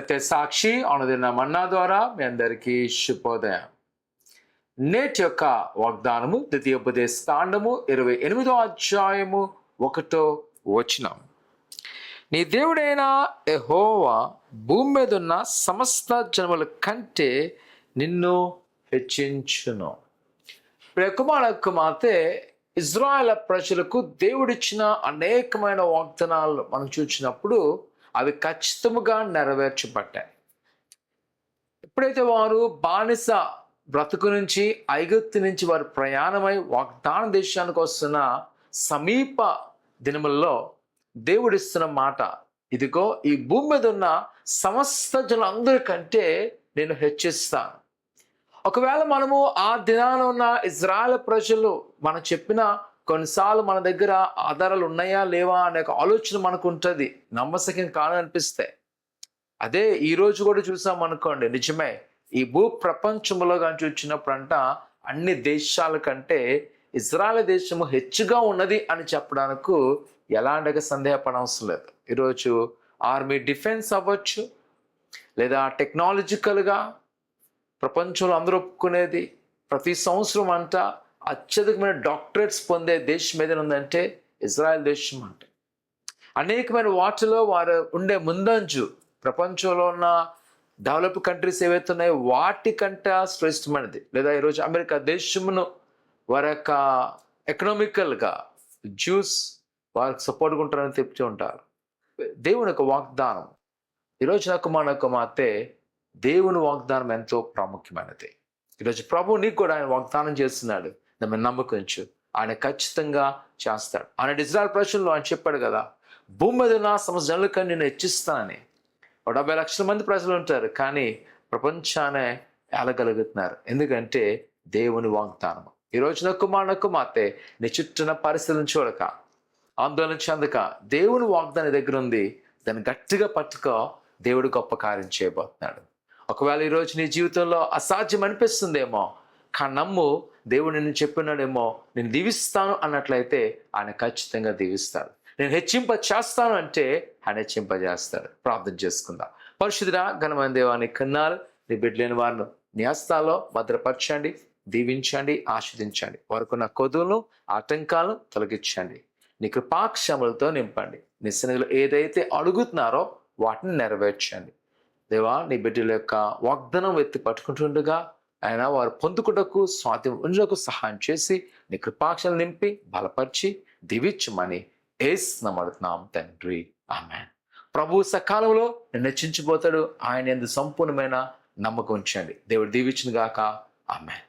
సత్య సాక్షి అనుదిన మన్నా ద్వారా మీ అందరికీ శుభోదయం. నేటి యొక్క వాగ్దానము ద్వితీయోపదేశ కాండము 28వ అధ్యాయము 1వ వచనం. నీ దేవుడైన యెహోవా భూమి మీద ఉన్న సమస్త జనముల కంటే నిన్ను హెచ్చించును. కుమార్తె ఇజ్రాయేల్ ప్రజలకు దేవుడిచ్చిన అనేకమైన వాగ్దానాలు మనం చూసినప్పుడు అవి ఖచ్చితంగా నెరవేర్చబడ్డాయి. ఎప్పుడైతే వారు బానిస బ్రతుకు నుంచి ఐగుప్తు నుంచి వారు ప్రయాణమై వాగ్దాన దేశానికి వస్తున్న సమీప దినముల్లో దేవుడిస్తున్న మాట, ఇదిగో ఈ భూమి మీద ఉన్న సమస్త జనులందరికంటే నేను హెచ్చిస్తాను. ఒకవేళ మనము ఆ దినాన ఉన్న ఇజ్రాయెల్ ప్రజలు మనం చెప్పిన కొన్నిసార్లు మన దగ్గర ఆధారాలు ఉన్నాయా లేవా అనే ఒక ఆలోచన మనకు ఉంటుంది, నమ్మశక్యం కాదనిపిస్తే. అదే ఈరోజు కూడా చూసాం అనుకోండి, నిజమే ఈ భూ ప్రపంచంలో కానీ చూసినప్పుడంట అన్ని దేశాల కంటే ఇజ్రాయెల్ దేశము హెచ్చుగా ఉన్నది అని చెప్పడానికి ఎలాంటి సందేహపడవసరం లేదు. ఈరోజు ఆర్మీ డిఫెన్స్ అవ్వచ్చు, లేదా టెక్నాలజికల్గా ప్రపంచంలో అందరూ ఒప్పుకునేది ప్రతి సంవత్సరం అంట అత్యధికమైన డాక్టరేట్స్ పొందే దేశం ఏదైనా ఉందంటే ఇజ్రాయెల్ దేశం అంటే. అనేకమైన వాటిలో వారు ఉండే ముందంజు ప్రపంచంలో ఉన్న డెవలప్ కంట్రీస్ ఏవైతే ఉన్నాయో వాటికంటే శ్రేష్టమైనది. లేదా ఈరోజు అమెరికా దేశమును వారి యొక్క ఎకనామికల్గా జ్యూస్ వారికి సపోర్ట్గా ఉంటారని చెప్తూ ఉంటారు. దేవుని యొక్క వాగ్దానం ఈరోజు నాకు మనకు మాతే దేవుని వాగ్దానం ఎంతో ప్రాముఖ్యమైనది. ఈరోజు ప్రభు నీకు కూడా ఆయన వాగ్దానం చేస్తున్నాడు, దాన్ని నమ్మకంచు, ఆయన ఖచ్చితంగా చేస్తాడు. ఆయన ఇజ్రాయెల్ ప్రజల్లో ఆయన చెప్పాడు కదా, భూమి మీద ఉన్న సమస్త జనులకై నేను హెచ్చిస్తానని. 70 లక్షల మంది ప్రజలు ఉంటారు, కానీ ప్రపంచాన్ని ఏలగలుగుతున్నారు. ఎందుకంటే దేవుని వాగ్దానం. ఈరోజు నా కుమార్తె నీ చుట్టూన పరిస్థితులను చూడక, ఆందోళన చెందక, దేవుని వాగ్దానం దగ్గర ఉంది, దాన్ని గట్టిగా పట్టుకో, దేవుడు గొప్ప కార్యం చేయబోతున్నాడు. ఒకవేళ ఈరోజు నీ జీవితంలో అసాధ్యం అనిపిస్తుందేమో, కానీ నమ్ము, దేవుడు నిన్ను చెప్పినాడేమో, నేను దీవిస్తాను అన్నట్లయితే ఆయన ఖచ్చితంగా దీవిస్తాడు. నేను హెచ్చింప చేస్తాను అంటే ఆయన హెచ్చింపజేస్తాడు. ప్రార్థన చేసుకుందాం. పరిశుద్ధుడా ఘనమైన దేవా, నీ కన్నాలు నీ బిడ్డలేని వారిని నీ హస్తాల్లో భద్రపరచండి, దీవించండి, ఆశీర్వదించండి. వారికున్న కొదువులను ఆటంకాలను తొలగించండి. నీ కృపాక్షములతో నింపండి. నీ సన్నిధిలో ఏదైతే అడుగుతున్నారో వాటిని నెరవేర్చండి. దేవా, నీ బిడ్డల యొక్క వాగ్దానం ఎత్తి పట్టుకుంటుండగా ఆయన వారు పొందుకుటకు స్వాధీనం ఉండుటకు సహాయం చేసి నీ కృపాక్షలు నింపి బలపరిచి దీవించమని యేసు అడుగుతున్నాం తండ్రి, ఆమేన్. ప్రభు సకాలంలో నిన్ను హెచ్చించబోతాడు. ఆయన యందు సంపూర్ణమైన నమ్మకం ఉంచండి. దేవుడు దీవించును గాక. ఆమేన్.